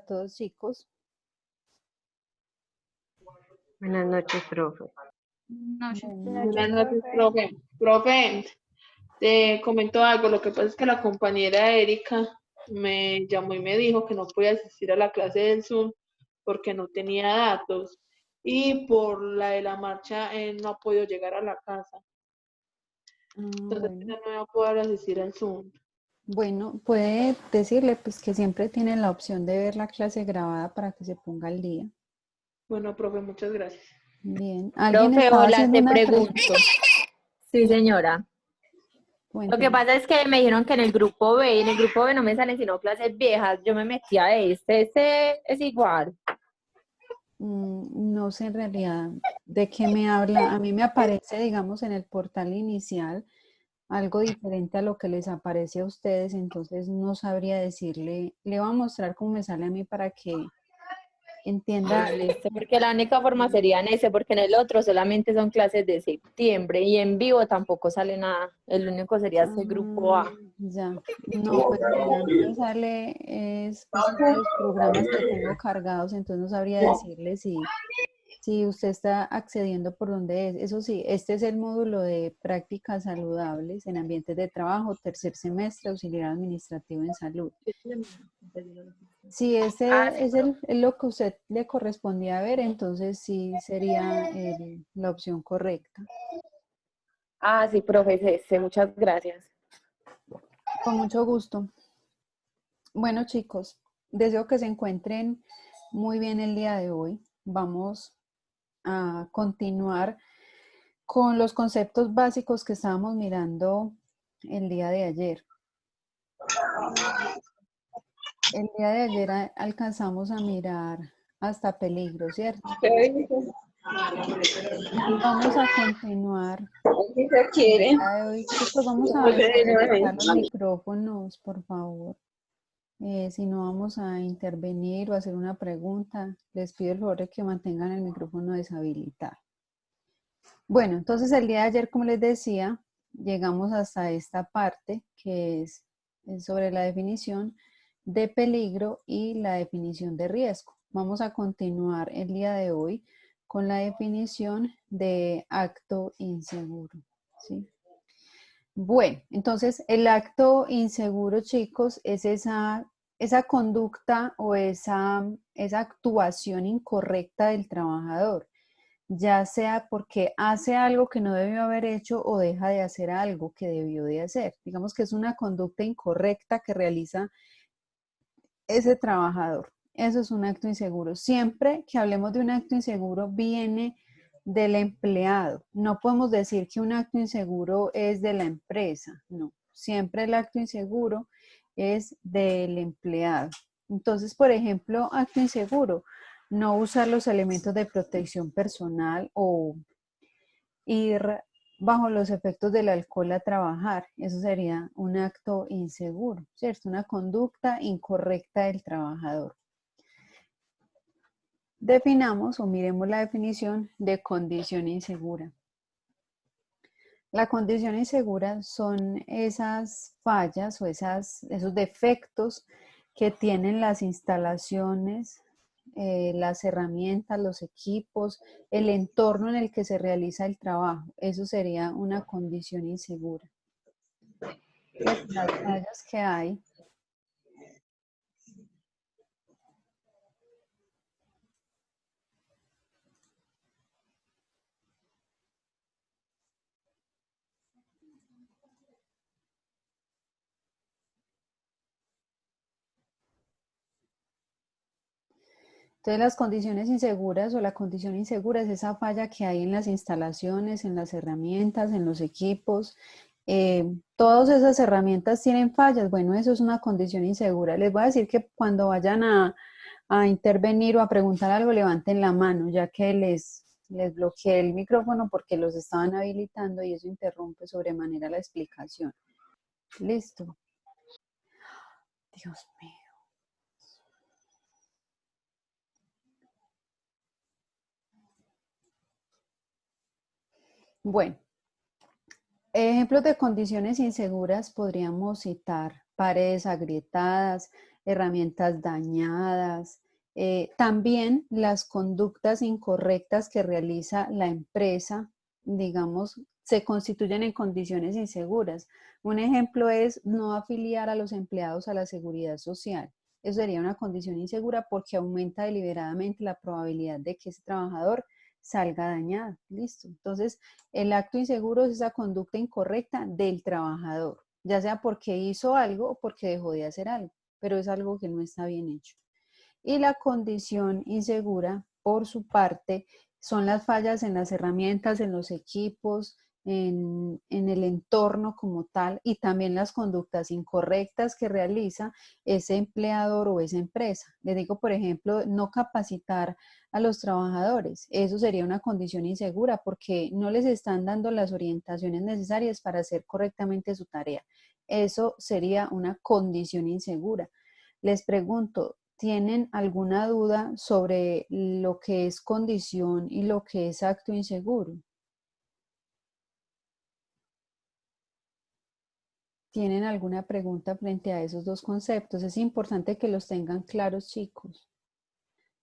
todos, chicos. Buenas noches, profe. Buenas noches, profe. Profe, te comento algo. Lo que pasa es que la compañera Erika me llamó y me dijo que no podía asistir a la clase del Zoom porque no tenía datos. Y por la de la marcha no ha podido llegar a la casa. Entonces Bueno. no va a poder asistir al Zoom. Bueno, puede decirle pues que siempre tiene la opción de ver la clase grabada para que se ponga al día. Bueno, profe, muchas gracias. Bien. ¿Alguien Profe, estaba hola, haciendo te una pregunto. pregunta? Sí, señora. Lo que Cuénteme. pasa es que me dijeron que en el grupo B, en el grupo B no me salen sino clases viejas. Yo me metí a este es igual. No sé en realidad de qué me habla. A mí me aparece, digamos, en el portal inicial algo diferente a lo que les aparece a ustedes, entonces no sabría decirle. Le voy a mostrar cómo me sale a mí para que entienda. Listo, porque la única forma sería en ese, porque en el otro solamente son clases de septiembre y en vivo tampoco sale nada. El único sería ese grupo A. Ya, no, pues mira, a mí me sale es pues, los programas que tengo cargados, entonces no sabría decirle si usted está accediendo por donde es. Eso sí, este es el módulo de prácticas saludables en ambientes de trabajo, tercer semestre, auxiliar administrativo en salud. Si ese es lo que usted le correspondía ver, entonces sí sería la opción correcta. Ah, sí, profe, muchas gracias. Con mucho gusto. Bueno, chicos, deseo que se encuentren muy bien el día de hoy. Vamos a continuar con los conceptos básicos que estábamos mirando el día de ayer. El día de ayer alcanzamos a mirar hasta peligro, ¿cierto? Y vamos a continuar. El día de hoy, chicos, vamos a deshabilitar los micrófonos, por favor. Si no vamos a intervenir o hacer una pregunta, les pido el favor de que mantengan el micrófono deshabilitado. Bueno, entonces el día de ayer, como les decía, llegamos hasta esta parte que es sobre la definición de peligro y la definición de riesgo. Vamos a continuar el día de hoy con la definición de acto inseguro, ¿sí? Bueno, entonces el acto inseguro, chicos, es esa conducta o esa actuación incorrecta del trabajador, ya sea porque hace algo que no debió haber hecho o deja de hacer algo que debió de hacer. Digamos que es una conducta incorrecta que realiza ese trabajador. Eso es un acto inseguro. Siempre que hablemos de un acto inseguro viene del empleado. No podemos decir que un acto inseguro es de la empresa, no. Siempre el acto inseguro es del empleado. Entonces, por ejemplo, acto inseguro, no usar los elementos de protección personal o ir bajo los efectos del alcohol a trabajar. Eso sería un acto inseguro, ¿cierto? Una conducta incorrecta del trabajador. Definamos o miremos la definición de condición insegura. La condición insegura son esas fallas o esos defectos que tienen las instalaciones, las herramientas, los equipos, el entorno en el que se realiza el trabajo. Eso sería una condición insegura. Las fallas que hay. Entonces, las condiciones inseguras o la condición insegura es esa falla que hay en las instalaciones, en las herramientas, en los equipos. Todas esas herramientas tienen fallas. Bueno, eso es una condición insegura. Les voy a decir que cuando vayan a intervenir o a preguntar algo, levanten la mano, ya que les bloqueé el micrófono porque los estaban habilitando y eso interrumpe sobremanera la explicación. Listo. Dios mío. Bueno, ejemplos de condiciones inseguras podríamos citar paredes agrietadas, herramientas dañadas, también las conductas incorrectas que realiza la empresa, digamos, se constituyen en condiciones inseguras. Un ejemplo es no afiliar a los empleados a la seguridad social. Eso sería una condición insegura porque aumenta deliberadamente la probabilidad de que ese trabajador salga dañado. Listo. Entonces, el acto inseguro es esa conducta incorrecta del trabajador, ya sea porque hizo algo o porque dejó de hacer algo, pero es algo que no está bien hecho. Y la condición insegura, por su parte, son las fallas en las herramientas, en los equipos, en el entorno como tal, y también las conductas incorrectas que realiza ese empleador o esa empresa. Les digo, por ejemplo, no capacitar a los trabajadores. Eso sería una condición insegura porque no les están dando las orientaciones necesarias para hacer correctamente su tarea. Eso sería una condición insegura. Les pregunto, ¿tienen alguna duda sobre lo que es condición y lo que es acto inseguro? ¿Tienen alguna pregunta frente a esos dos conceptos? Es importante que los tengan claros, chicos.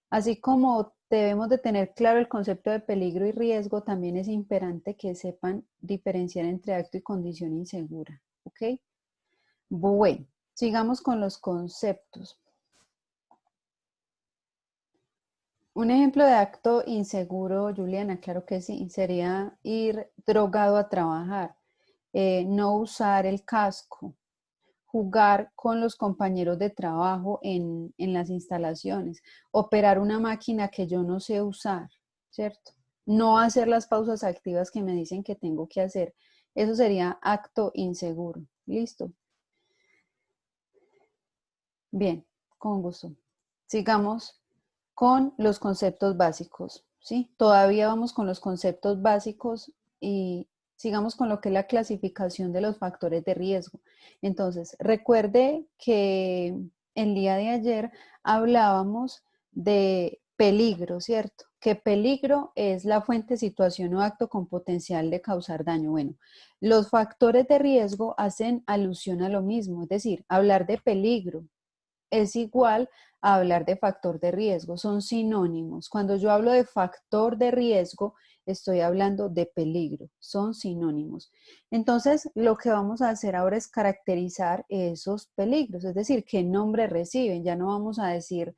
Así como debemos de tener claro el concepto de peligro y riesgo, también es imperante que sepan diferenciar entre acto y condición insegura. ¿Ok? Bueno, sigamos con los conceptos. Un ejemplo de acto inseguro, Juliana, claro que sí, sería ir drogado a trabajar, no usar el casco, jugar con los compañeros de trabajo en las instalaciones, operar una máquina que yo no sé usar, ¿cierto? No hacer las pausas activas que me dicen que tengo que hacer. Eso sería acto inseguro. ¿Listo? Bien, con gusto. Sigamos con los conceptos básicos, ¿sí? Todavía vamos con los conceptos básicos y sigamos con lo que es la clasificación de los factores de riesgo. Entonces, recuerde que el día de ayer hablábamos de peligro, ¿cierto? Que peligro es la fuente, situación o acto con potencial de causar daño. Bueno, los factores de riesgo hacen alusión a lo mismo, es decir, hablar de peligro es igual a hablar de factor de riesgo, son sinónimos. Cuando yo hablo de factor de riesgo, estoy hablando de peligro, son sinónimos. Entonces, lo que vamos a hacer ahora es caracterizar esos peligros, es decir, qué nombre reciben. Ya no vamos a decir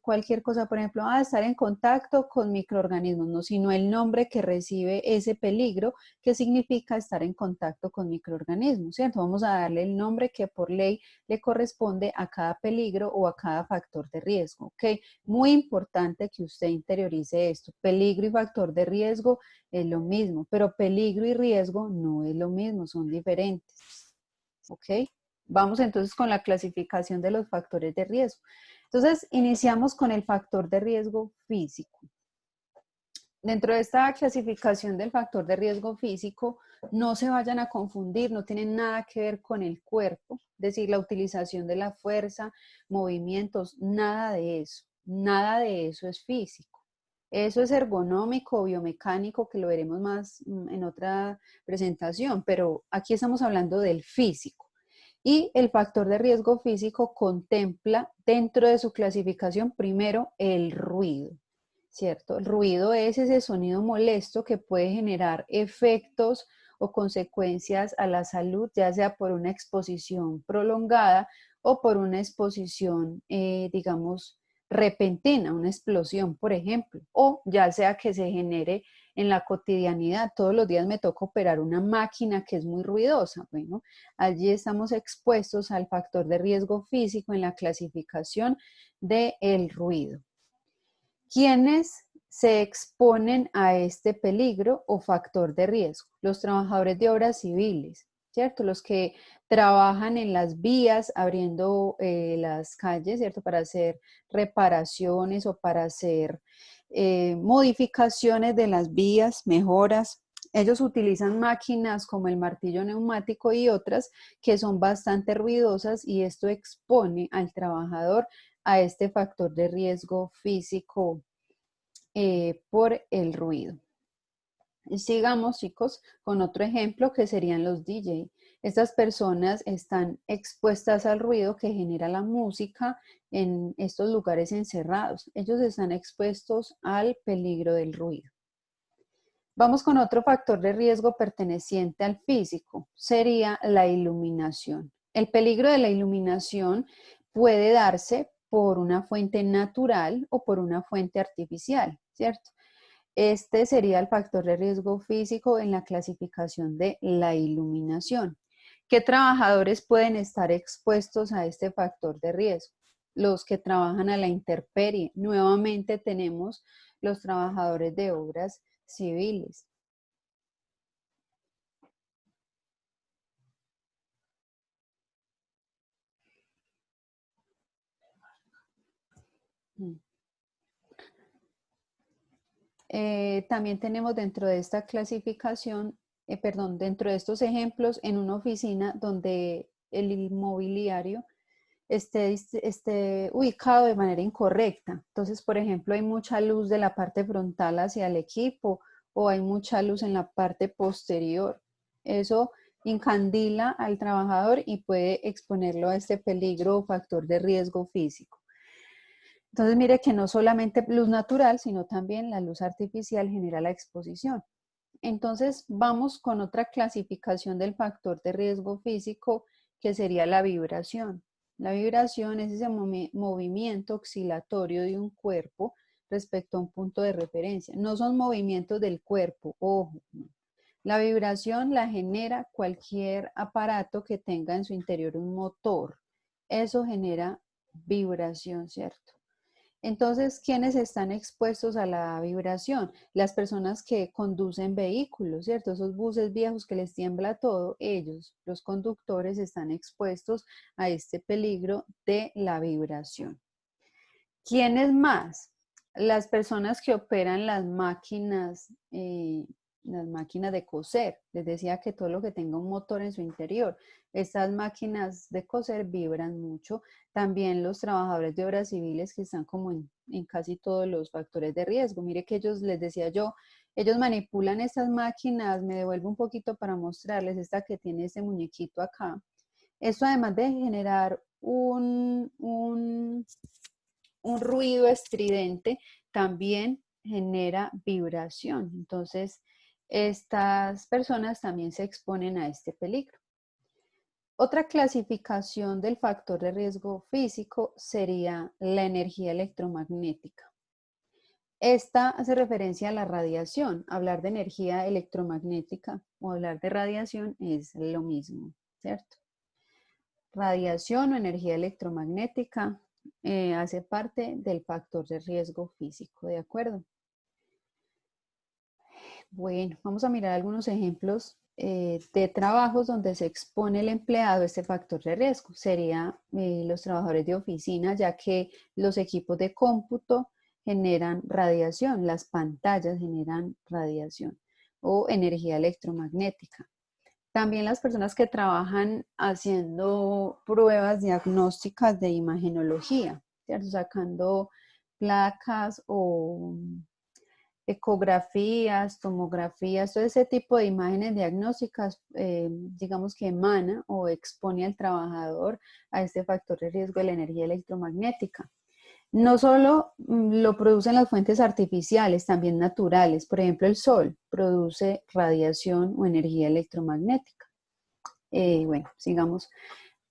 cualquier cosa, por ejemplo, estar en contacto con microorganismos, no, sino el nombre que recibe ese peligro, que significa estar en contacto con microorganismos, ¿cierto? Vamos a darle el nombre que por ley le corresponde a cada peligro o a cada factor de riesgo, ¿ok? Muy importante que usted interiorice esto. Peligro y factor de riesgo es lo mismo, pero peligro y riesgo no es lo mismo, son diferentes, ¿ok? Vamos entonces con la clasificación de los factores de riesgo. Entonces, iniciamos con el factor de riesgo físico. Dentro de esta clasificación del factor de riesgo físico, no se vayan a confundir, no tienen nada que ver con el cuerpo, es decir, la utilización de la fuerza, movimientos, nada de eso es físico. Eso es ergonómico, biomecánico, que lo veremos más en otra presentación, pero aquí estamos hablando del físico. Y el factor de riesgo físico contempla dentro de su clasificación primero el ruido. ¿Cierto? El ruido es ese sonido molesto que puede generar efectos o consecuencias a la salud, ya sea por una exposición prolongada o por una exposición, digamos, repentina, una explosión, por ejemplo, o ya sea que se genere en la cotidianidad. Todos los días me toca operar una máquina que es muy ruidosa. Bueno, allí estamos expuestos al factor de riesgo físico en la clasificación del ruido. ¿Quiénes se exponen a este peligro o factor de riesgo? Los trabajadores de obras civiles, ¿cierto? Los que trabajan en las vías, abriendo las calles, ¿cierto? Para hacer reparaciones o para hacer modificaciones de las vías, mejoras. Ellos utilizan máquinas como el martillo neumático y otras que son bastante ruidosas y esto expone al trabajador a este factor de riesgo físico por el ruido. Y sigamos, chicos, con otro ejemplo que serían los DJ. Estas personas están expuestas al ruido que genera la música en estos lugares encerrados. Ellos están expuestos al peligro del ruido. Vamos con otro factor de riesgo perteneciente al físico, sería la iluminación. El peligro de la iluminación puede darse por una fuente natural o por una fuente artificial, ¿cierto? Este sería el factor de riesgo físico en la clasificación de la iluminación. ¿Qué trabajadores pueden estar expuestos a este factor de riesgo? Los que trabajan a la intemperie. Nuevamente tenemos los trabajadores de obras civiles. También tenemos dentro de esta clasificación, dentro de estos ejemplos, en una oficina donde el inmobiliario esté ubicado de manera incorrecta. Entonces, por ejemplo, hay mucha luz de la parte frontal hacia el equipo o hay mucha luz en la parte posterior. Eso incandila al trabajador y puede exponerlo a este peligro o factor de riesgo físico. Entonces, mire que no solamente luz natural, sino también la luz artificial genera la exposición. Entonces, vamos con otra clasificación del factor de riesgo físico, que sería la vibración. La vibración es ese movimiento oscilatorio de un cuerpo respecto a un punto de referencia. No son movimientos del cuerpo, ojo. La vibración la genera cualquier aparato que tenga en su interior un motor. Eso genera vibración, ¿cierto? Entonces, ¿quiénes están expuestos a la vibración? Las personas que conducen vehículos, ¿cierto? Esos buses viejos que les tiembla todo, ellos, los conductores, están expuestos a este peligro de la vibración. ¿Quiénes más? Las personas que operan las máquinas de coser. Les decía que todo lo que tenga un motor en su interior. Estas máquinas de coser vibran mucho. También los trabajadores de obras civiles que están como en casi todos los factores de riesgo. Mire que ellos, les decía yo, ellos manipulan estas máquinas. Me devuelvo un poquito para mostrarles esta que tiene este muñequito acá. Esto, además de generar un ruido estridente, también genera vibración. Entonces, estas personas también se exponen a este peligro. Otra clasificación del factor de riesgo físico sería la energía electromagnética. Esta hace referencia a la radiación. Hablar de energía electromagnética o hablar de radiación es lo mismo, ¿cierto? Radiación o energía electromagnética hace parte del factor de riesgo físico, ¿de acuerdo? Bueno, vamos a mirar algunos ejemplos de trabajos donde se expone el empleado a este factor de riesgo. Serían los trabajadores de oficina, ya que los equipos de cómputo generan radiación, las pantallas generan radiación o energía electromagnética. También las personas que trabajan haciendo pruebas diagnósticas de imagenología, ¿cierto? Sacando placas o ecografías, tomografías, todo ese tipo de imágenes diagnósticas, digamos que emana o expone al trabajador a este factor de riesgo de la energía electromagnética. No solo lo producen las fuentes artificiales, también naturales. Por ejemplo, el sol produce radiación o energía electromagnética. Bueno, sigamos.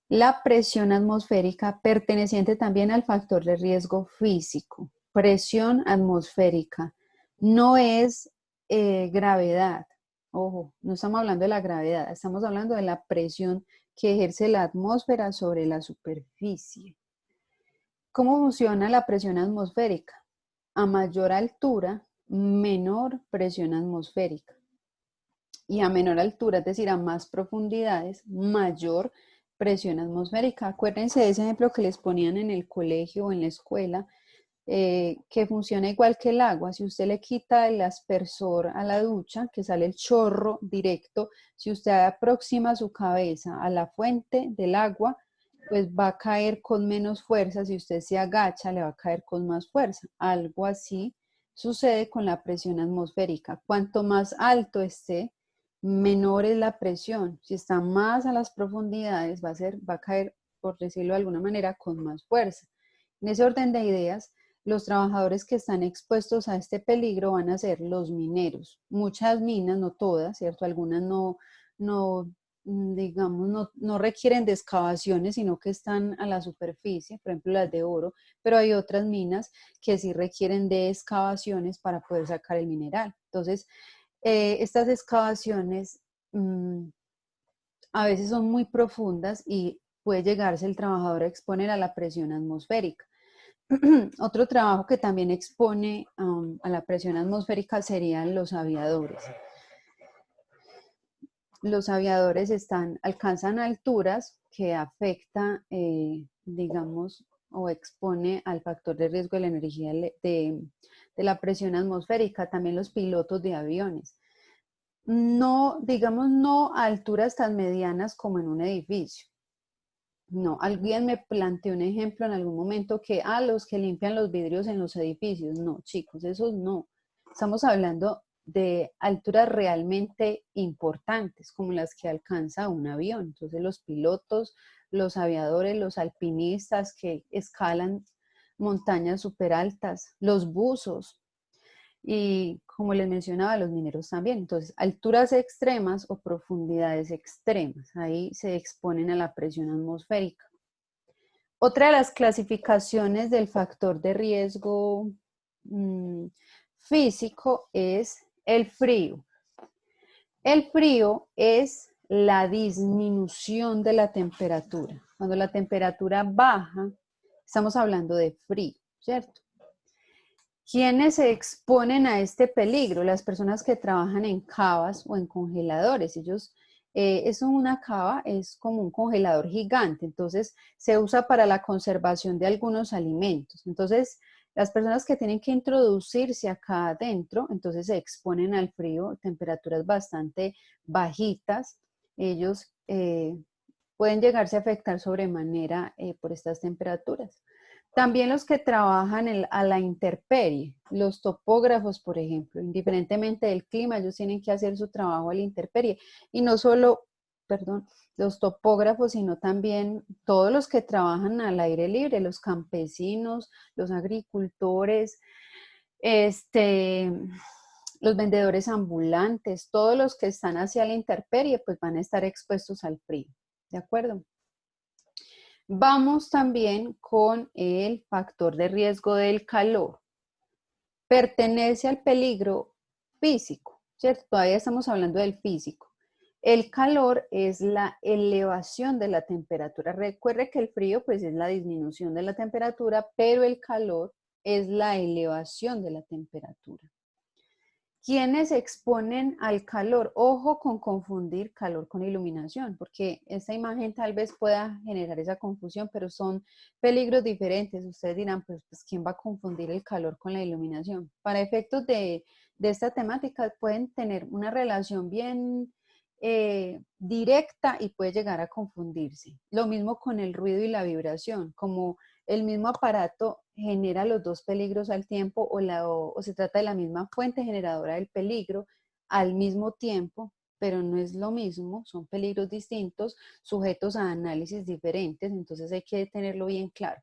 La presión atmosférica perteneciente también al factor de riesgo físico. Presión atmosférica no es gravedad. Ojo, no estamos hablando de la gravedad, estamos hablando de la presión que ejerce la atmósfera sobre la superficie. ¿Cómo funciona la presión atmosférica? A mayor altura, menor presión atmosférica. Y a menor altura, es decir, a más profundidades, mayor presión atmosférica. Acuérdense de ese ejemplo que les ponían en el colegio o en la escuela, que funciona igual que el agua. Si usted le quita el aspersor a la ducha, que sale el chorro directo, si usted aproxima su cabeza a la fuente del agua, pues va a caer con menos fuerza. Si usted se agacha, le va a caer con más fuerza. Algo así sucede con la presión atmosférica. Cuanto más alto esté, menor es la presión. Si está más a las profundidades, va a caer, por decirlo de alguna manera, con más fuerza. En ese orden de ideas, los trabajadores que están expuestos a este peligro van a ser los mineros. Muchas minas, no todas, ¿cierto? Algunas digamos, no requieren de excavaciones, sino que están a la superficie, por ejemplo las de oro, pero hay otras minas que sí requieren de excavaciones para poder sacar el mineral. Entonces, estas excavaciones a veces son muy profundas y puede llegarse el trabajador a exponer a la presión atmosférica. Otro trabajo que también expone a la presión atmosférica serían los aviadores. Los aviadores alcanzan alturas que afecta, digamos, o expone al factor de riesgo de la energía de la presión atmosférica, también los pilotos de aviones. No, digamos, no a alturas tan medianas como en un edificio. No, alguien me planteó un ejemplo en algún momento que, los que limpian los vidrios en los edificios. No, chicos, esos no. Estamos hablando de alturas realmente importantes, como las que alcanza un avión. Entonces, los pilotos, los aviadores, los alpinistas que escalan montañas súper altas, los buzos, y como les mencionaba, los mineros también. Entonces, alturas extremas o profundidades extremas, ahí se exponen a la presión atmosférica. Otra de las clasificaciones del factor de riesgo físico es el frío. El frío es la disminución de la temperatura. Cuando la temperatura baja, estamos hablando de frío, ¿cierto? ¿Quiénes se exponen a este peligro? Las personas que trabajan en cavas o en congeladores. Una cava es como un congelador gigante, entonces se usa para la conservación de algunos alimentos. Entonces, las personas que tienen que introducirse acá adentro, entonces se exponen al frío, temperaturas bastante bajitas. Ellos pueden llegarse a afectar sobremanera por estas temperaturas. También los que trabajan a la intemperie, los topógrafos, por ejemplo, indiferentemente del clima, ellos tienen que hacer su trabajo a la intemperie. Y no solo, los topógrafos, sino también todos los que trabajan al aire libre, los campesinos, los agricultores, los vendedores ambulantes, todos los que están hacia la intemperie, pues van a estar expuestos al frío, ¿de acuerdo? Vamos también con el factor de riesgo del calor. Pertenece al peligro físico, ¿cierto? Todavía estamos hablando del físico. El calor es la elevación de la temperatura. Recuerde que el frío pues es la disminución de la temperatura, pero el calor es la elevación de la temperatura. ¿Quiénes se exponen al calor? Ojo con confundir calor con iluminación, porque esta imagen tal vez pueda generar esa confusión, pero son peligros diferentes. Ustedes dirán, pues ¿quién va a confundir el calor con la iluminación? Para efectos de esta temática pueden tener una relación bien directa y puede llegar a confundirse. Lo mismo con el ruido y la vibración, como el mismo aparato genera los dos peligros al tiempo o se trata de la misma fuente generadora del peligro al mismo tiempo, pero no es lo mismo, son peligros distintos, sujetos a análisis diferentes, entonces hay que tenerlo bien claro.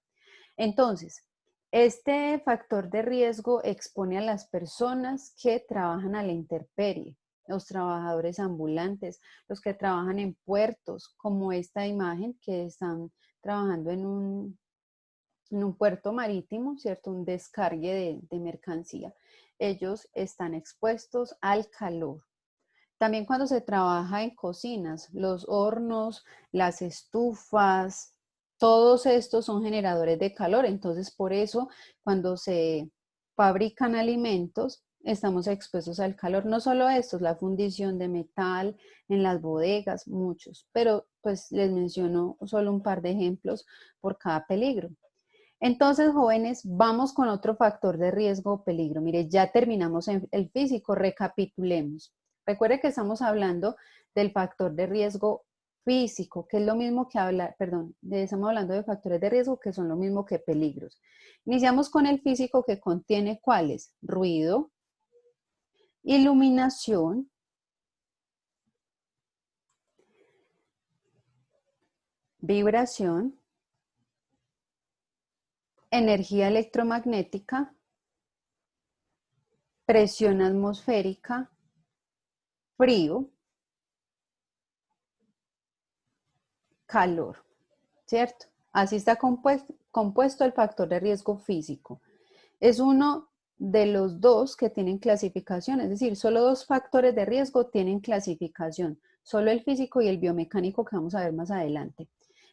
Entonces, este factor de riesgo expone a las personas que trabajan a la intemperie, los trabajadores ambulantes, los que trabajan en puertos, como esta imagen que están trabajando en un puerto marítimo, ¿cierto? Un descargue de mercancía. Ellos están expuestos al calor. También cuando se trabaja en cocinas, los hornos, las estufas, todos estos son generadores de calor. Entonces, por eso, cuando se fabrican alimentos, estamos expuestos al calor. No solo estos, la fundición de metal en las bodegas, muchos. Pero, pues, les menciono solo un par de ejemplos por cada peligro. Entonces, jóvenes, vamos con otro factor de riesgo o peligro. Mire, ya terminamos en el físico, recapitulemos. Recuerde que estamos hablando del factor de riesgo físico, que es lo mismo que estamos hablando de factores de riesgo que son lo mismo que peligros. Iniciamos con el físico que contiene ¿cuáles? Ruido, iluminación, vibración, energía electromagnética, presión atmosférica, frío, calor, ¿cierto? Así está compuesto el factor de riesgo físico. Es uno de los dos que tienen clasificación, es decir, solo dos factores de riesgo tienen clasificación, solo el físico y el biomecánico que vamos a ver más adelante.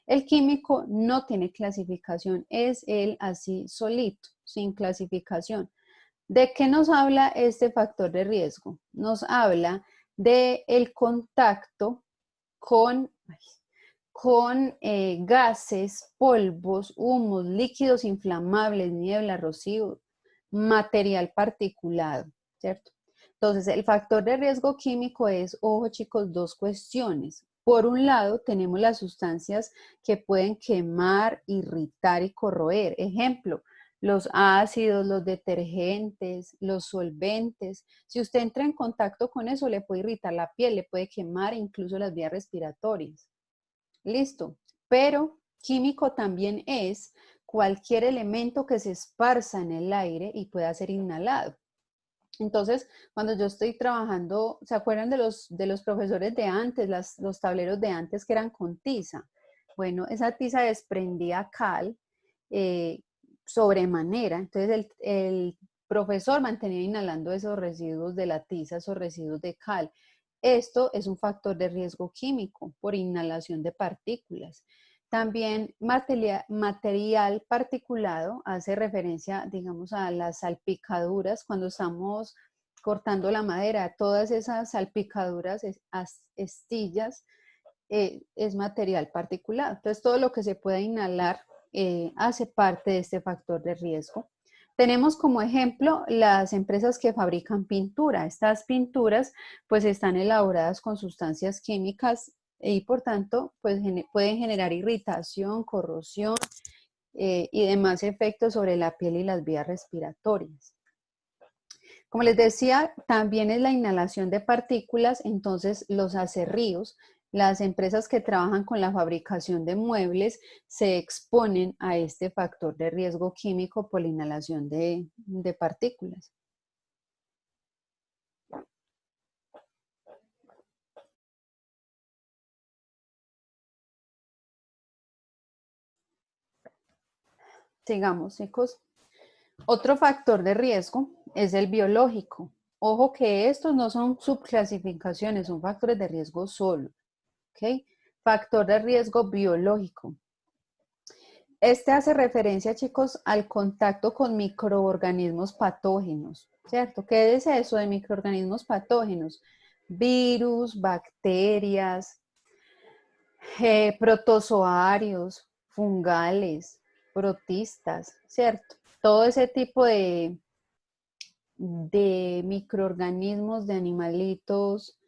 El químico no tiene clasificación, es él así solito, sin clasificación. ¿De qué nos habla este factor de riesgo? Nos habla del contacto con gases, polvos, humos, líquidos inflamables, niebla, rocío, material particulado, ¿cierto? Entonces, el factor de riesgo químico es, ojo chicos, dos cuestiones. Por un lado, tenemos las sustancias que pueden quemar, irritar y corroer. Ejemplo, los ácidos, los detergentes, los solventes. Si usted entra en contacto con eso, le puede irritar la piel, le puede quemar incluso las vías respiratorias. Listo, pero químico también es cualquier elemento que se esparza en el aire y pueda ser inhalado. Entonces, cuando yo estoy trabajando, ¿se acuerdan de los profesores de antes, los tableros de antes que eran con tiza? Bueno, esa tiza desprendía cal sobremanera. Entonces, el profesor mantenía inhalando esos residuos de la tiza, esos residuos de cal. Esto es un factor de riesgo químico por inhalación de partículas. También material particulado hace referencia, digamos, a las salpicaduras cuando estamos cortando la madera. Todas esas salpicaduras, astillas, es material particulado. Entonces, todo lo que se pueda inhalar hace parte de este factor de riesgo. Tenemos como ejemplo las empresas que fabrican pintura. Estas pinturas pues están elaboradas con sustancias químicas y por tanto pues pueden generar irritación, corrosión y demás efectos sobre la piel y las vías respiratorias. Como les decía, también es la inhalación de partículas, entonces los aserríos, las empresas que trabajan con la fabricación de muebles se exponen a este factor de riesgo químico por la inhalación de partículas. Sigamos, chicos. Otro factor de riesgo es el biológico. Ojo que estos no son subclasificaciones, son factores de riesgo solo. ¿Okay? Factor de riesgo biológico. Este hace referencia, chicos, al contacto con microorganismos patógenos, ¿cierto? ¿Qué es eso de microorganismos patógenos? Virus, bacterias, protozoarios, fungales, protistas, ¿cierto? Todo ese tipo de microorganismos, de animalitos,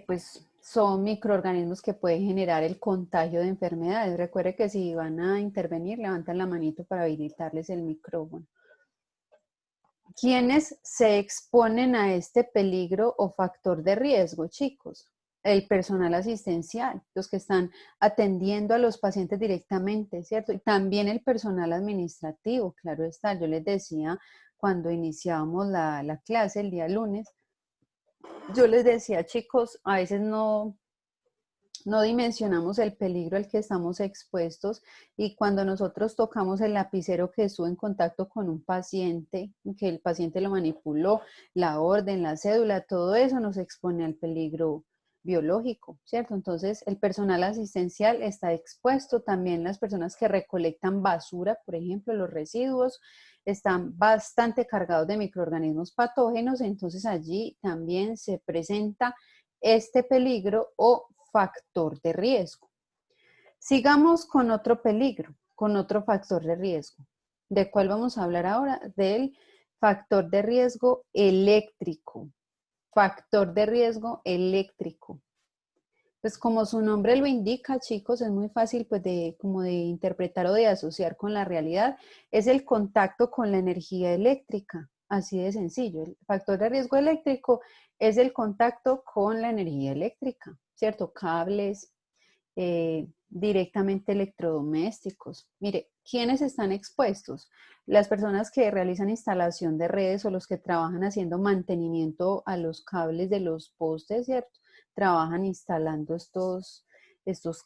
pues son microorganismos que pueden generar el contagio de enfermedades. Recuerde que si van a intervenir, levantan la manito para habilitarles el micrófono. ¿Quiénes se exponen a este peligro o factor de riesgo, chicos? El personal asistencial, los que están atendiendo a los pacientes directamente, ¿cierto? Y también el personal administrativo, claro está. Yo les decía cuando iniciábamos la clase el día lunes, yo les decía, chicos, a veces no dimensionamos el peligro al que estamos expuestos y cuando nosotros tocamos el lapicero que estuvo en contacto con un paciente, que el paciente lo manipuló, la orden, la cédula, todo eso nos expone al peligro biológico, ¿cierto? Entonces, el personal asistencial está expuesto, también las personas que recolectan basura, por ejemplo, los residuos, están bastante cargados de microorganismos patógenos, entonces allí también se presenta este peligro o factor de riesgo. Sigamos con otro peligro, con otro factor de riesgo. ¿De cuál vamos a hablar ahora? Del factor de riesgo eléctrico. Factor de riesgo eléctrico. Pues como su nombre lo indica, chicos, es muy fácil pues como de interpretar o de asociar con la realidad. Es el contacto con la energía eléctrica, así de sencillo. El factor de riesgo eléctrico es el contacto con la energía eléctrica, ¿cierto? Cables, directamente electrodomésticos. Mire, ¿quiénes están expuestos? Las personas que realizan instalación de redes o los que trabajan haciendo mantenimiento a los cables de los postes, ¿cierto? Trabajan instalando estos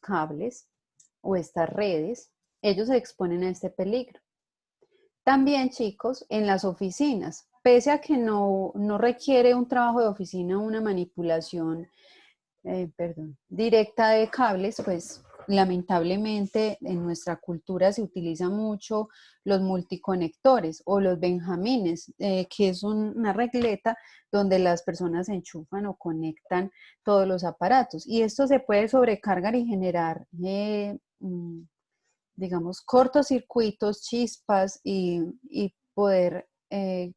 cables o estas redes. Ellos se exponen a este peligro. También, chicos, en las oficinas, pese a que no requiere un trabajo de oficina, una manipulación directa de cables, pues lamentablemente en nuestra cultura se utiliza mucho los multiconectores o los benjamines, que es una regleta donde las personas enchufan o conectan todos los aparatos. Y esto se puede sobrecargar y generar, digamos, cortocircuitos, chispas y poder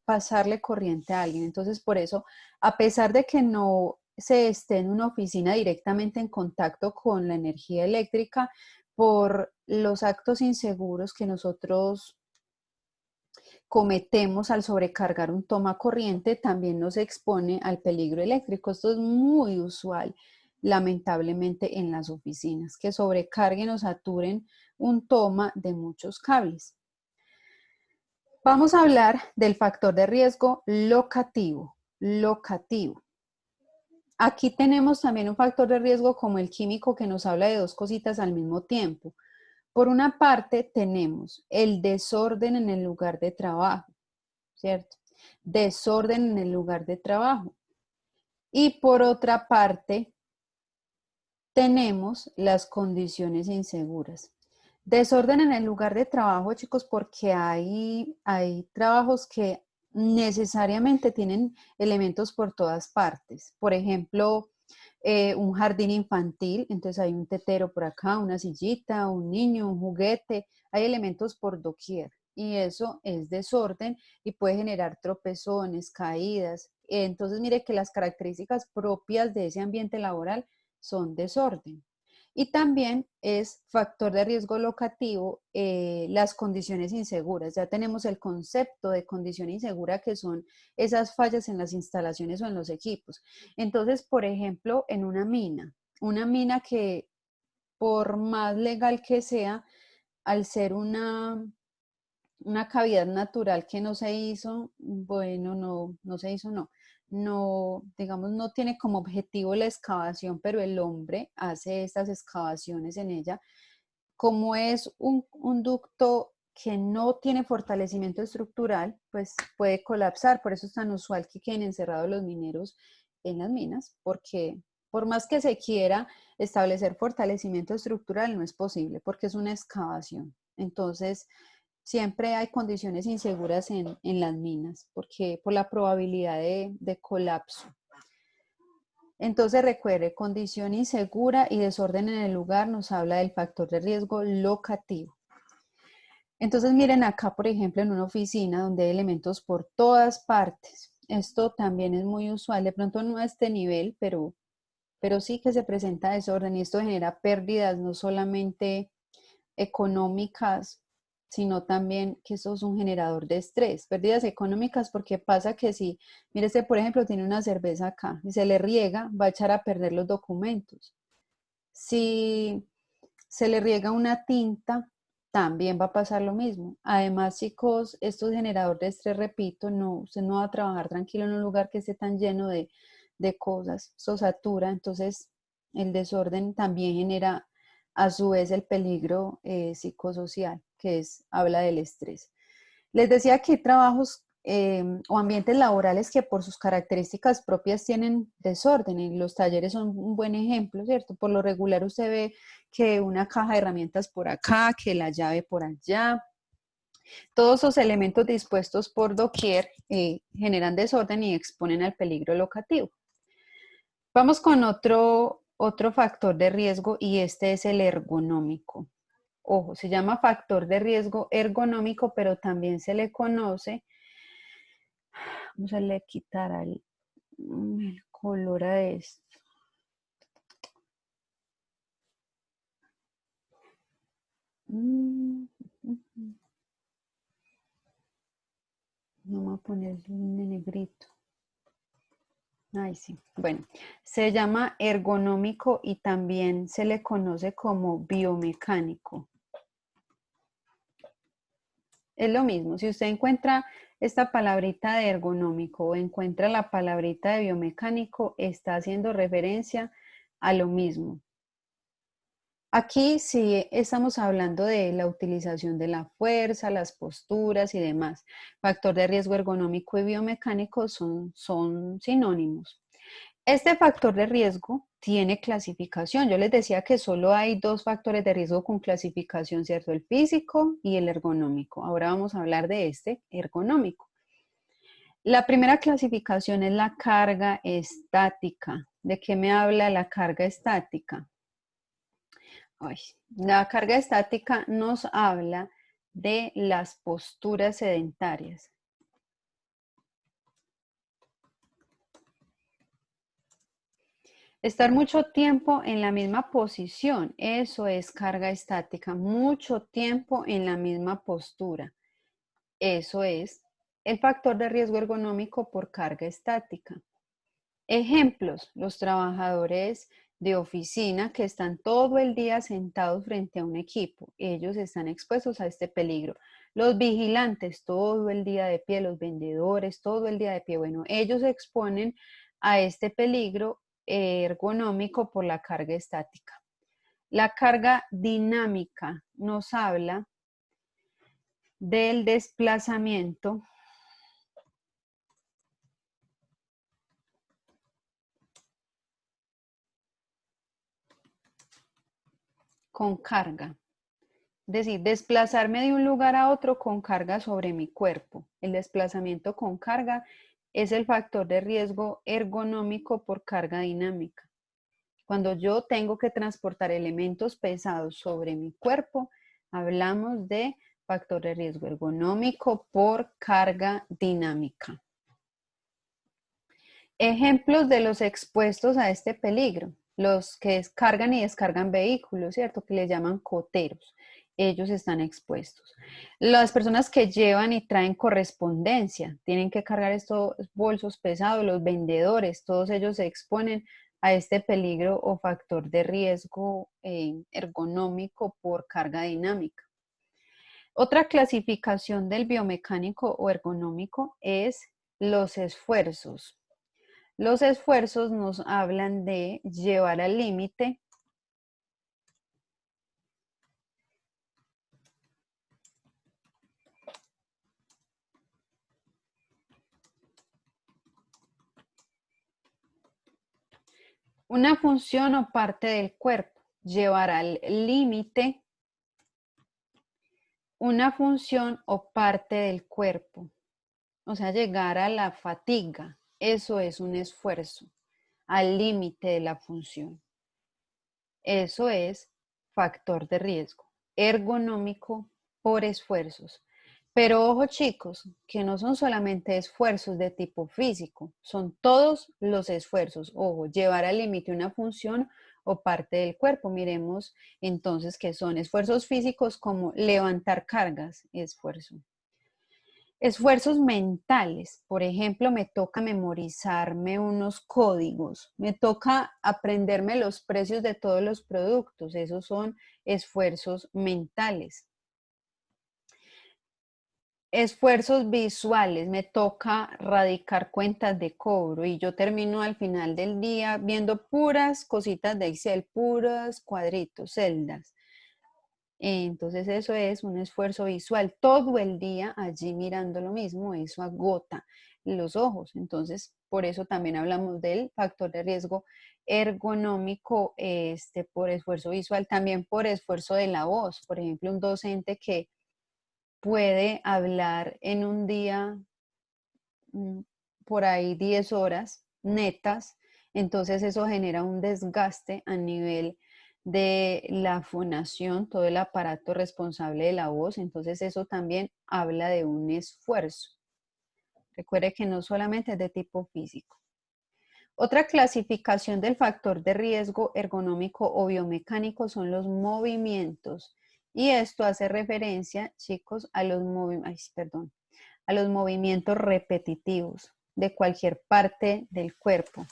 pasarle corriente a alguien. Entonces, por eso, a pesar de que no se esté en una oficina directamente en contacto con la energía eléctrica, por los actos inseguros que nosotros cometemos al sobrecargar un toma corriente, también nos expone al peligro eléctrico. Esto es muy usual, lamentablemente, en las oficinas, que sobrecarguen o saturen un toma de muchos cables. Vamos a hablar del factor de riesgo locativo. Aquí tenemos también un factor de riesgo como el químico que nos habla de dos cositas al mismo tiempo. Por una parte tenemos el desorden en el lugar de trabajo, ¿cierto? Desorden en el lugar de trabajo. Y por otra parte tenemos las condiciones inseguras. Desorden en el lugar de trabajo, chicos, porque hay trabajos que necesariamente tienen elementos por todas partes. Por ejemplo, un jardín infantil, entonces hay un tetero por acá, una sillita, un niño, un juguete, hay elementos por doquier y eso es desorden y puede generar tropezones, caídas. Entonces, mire que las características propias de ese ambiente laboral son desorden. Y también es factor de riesgo locativo las condiciones inseguras. Ya tenemos el concepto de condición insegura que son esas fallas en las instalaciones o en los equipos. Entonces, por ejemplo, en una mina que por más legal que sea, al ser una cavidad natural que no se hizo, bueno, no se hizo, no, digamos, no tiene como objetivo la excavación, pero el hombre hace estas excavaciones en ella. Como es un ducto que no tiene fortalecimiento estructural, pues puede colapsar. Por eso es tan usual que queden encerrados los mineros en las minas, porque por más que se quiera establecer fortalecimiento estructural, no es posible, porque es una excavación. Entonces, siempre hay condiciones inseguras en las minas, porque por la probabilidad de colapso. Entonces recuerde, condición insegura y desorden en el lugar nos habla del factor de riesgo locativo. Entonces miren acá, por ejemplo, en una oficina donde hay elementos por todas partes. Esto también es muy usual, de pronto no a este nivel, pero sí que se presenta desorden y esto genera pérdidas no solamente económicas, sino también que eso es un generador de estrés. Pérdidas económicas porque pasa que si, mire, este por ejemplo tiene una cerveza acá y se le riega, va a echar a perder los documentos. Si se le riega una tinta, también va a pasar lo mismo. Además, chicos, esto es generador de estrés, repito, no, usted no va a trabajar tranquilo en un lugar que esté tan lleno de cosas, eso satura, entonces el desorden también genera a su vez el peligro psicosocial, que habla del estrés. Les decía que hay trabajos o ambientes laborales que por sus características propias tienen desorden y los talleres son un buen ejemplo, ¿cierto? Por lo regular usted ve que una caja de herramientas por acá, que la llave por allá. Todos esos elementos dispuestos por doquier generan desorden y exponen al peligro locativo. Vamos con otro factor de riesgo y este es el ergonómico. Ojo, se llama factor de riesgo ergonómico, pero también se le conoce, vamos a le quitar el color a esto. Vamos a ponerle un negrito. Ay, sí. Bueno, se llama ergonómico y también se le conoce como biomecánico. Es lo mismo, si usted encuentra esta palabrita de ergonómico o encuentra la palabrita de biomecánico, está haciendo referencia a lo mismo. Aquí sí estamos hablando de la utilización de la fuerza, las posturas y demás. Factor de riesgo ergonómico y biomecánico son sinónimos. Este factor de riesgo tiene clasificación. Yo les decía que solo hay 2 factores de riesgo con clasificación, ¿cierto? El físico y el ergonómico. Ahora vamos a hablar de este ergonómico. La primera clasificación es la carga estática. ¿De qué me habla la carga estática? Ay, la carga estática nos habla de las posturas sedentarias. Estar mucho tiempo en la misma posición, eso es carga estática, mucho tiempo en la misma postura. Eso es el factor de riesgo ergonómico por carga estática. Ejemplos, los trabajadores de oficina que están todo el día sentados frente a un equipo, ellos están expuestos a este peligro. Los vigilantes todo el día de pie, los vendedores todo el día de pie, bueno, ellos se exponen a este peligro ergonómico por la carga estática. La carga dinámica nos habla del desplazamiento con carga. Es decir, desplazarme de un lugar a otro con carga sobre mi cuerpo. El desplazamiento con carga es el factor de riesgo ergonómico por carga dinámica. Cuando yo tengo que transportar elementos pesados sobre mi cuerpo, hablamos de factor de riesgo ergonómico por carga dinámica. Ejemplos de los expuestos a este peligro. Los que cargan y descargan vehículos, ¿cierto? Que le llaman coteros. Ellos están expuestos. Las personas que llevan y traen correspondencia, tienen que cargar estos bolsos pesados, los vendedores, todos ellos se exponen a este peligro o factor de riesgo ergonómico por carga dinámica. Otra clasificación del biomecánico o ergonómico es los esfuerzos. Los esfuerzos nos hablan de llevar al límite una función o parte del cuerpo, llevar al límite una función o parte del cuerpo, o sea, llegar a la fatiga, eso es un esfuerzo, al límite de la función. Eso es factor de riesgo ergonómico por esfuerzos. Pero ojo chicos, que no son solamente esfuerzos de tipo físico, son todos los esfuerzos. Ojo, llevar al límite una función o parte del cuerpo. Miremos entonces qué son esfuerzos físicos como levantar cargas, esfuerzo. Esfuerzos mentales, por ejemplo, me toca memorizarme unos códigos, me toca aprenderme los precios de todos los productos, esos son esfuerzos mentales. Esfuerzos visuales, me toca radicar cuentas de cobro y yo termino al final del día viendo puras cositas de Excel, puros cuadritos, celdas. Entonces eso es un esfuerzo visual, todo el día allí mirando lo mismo, eso agota los ojos. Entonces, por eso también hablamos del factor de riesgo ergonómico por esfuerzo visual, también por esfuerzo de la voz. Por ejemplo, un docente que puede hablar en un día por ahí 10 horas netas, entonces eso genera un desgaste a nivel de la fonación, todo el aparato responsable de la voz, entonces eso también habla de un esfuerzo. Recuerde que no solamente es de tipo físico. Otra clasificación del factor de riesgo ergonómico o biomecánico son los movimientos. Y esto hace referencia, chicos, a los movimientos repetitivos. de cualquier parte del cuerpo.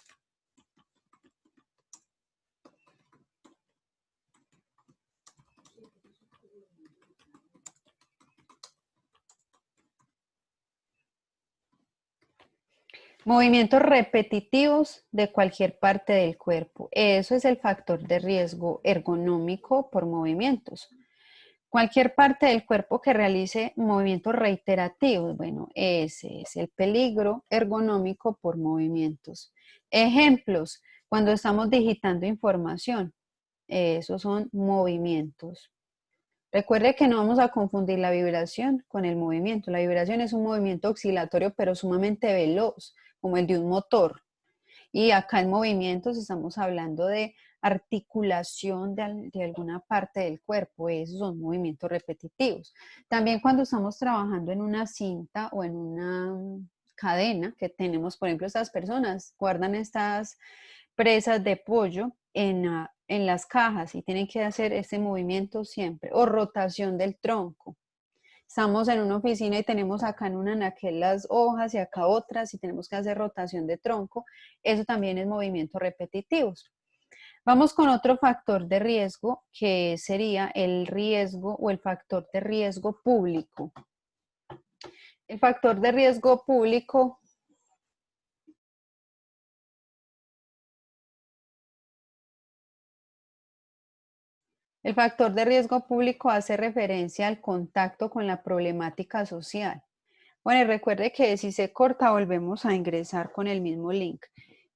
Movimientos repetitivos de cualquier parte del cuerpo. Eso es el factor de riesgo ergonómico por movimientos. Cualquier parte del cuerpo que realice movimientos reiterativos, bueno, ese es el peligro ergonómico por movimientos. Ejemplos, cuando estamos digitando información, esos son movimientos. Recuerde que no vamos a confundir la vibración con el movimiento. La vibración es un movimiento oscilatorio, pero sumamente veloz, como el de un motor. Y acá en movimientos estamos hablando de articulación de alguna parte del cuerpo. Esos son movimientos repetitivos. También cuando estamos trabajando en una cinta o en una cadena que tenemos, por ejemplo, estas personas guardan estas presas de pollo en las cajas y tienen que hacer este movimiento siempre, o rotación del tronco. Estamos en una oficina y tenemos acá en un anaquel las hojas y acá otras y tenemos que hacer rotación de tronco. Eso también es movimientos repetitivos. Vamos con otro factor de riesgo que sería el riesgo o el factor de riesgo público. El factor de riesgo público El factor de riesgo público hace referencia al contacto con la problemática social. Bueno, y recuerde que si se corta volvemos a ingresar con el mismo link.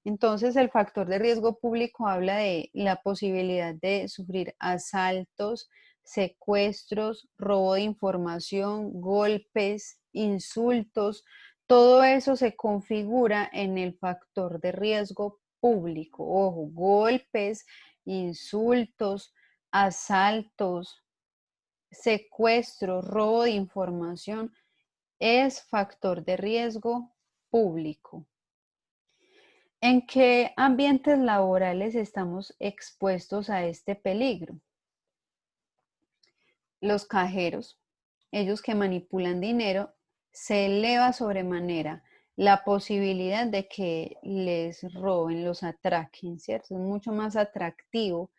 Entonces, el factor de riesgo público habla de la posibilidad de sufrir asaltos, secuestros, robo de información, golpes, insultos. Todo eso se configura en el factor de riesgo público. Ojo, golpes, insultos, asaltos, secuestros, robo de información es factor de riesgo público. ¿En qué ambientes laborales estamos expuestos a este peligro? Los cajeros, ellos que manipulan dinero, se eleva sobremanera la posibilidad de que les roben, los atraquen, ¿cierto? Es mucho más atractivo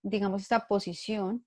digamos, esta posición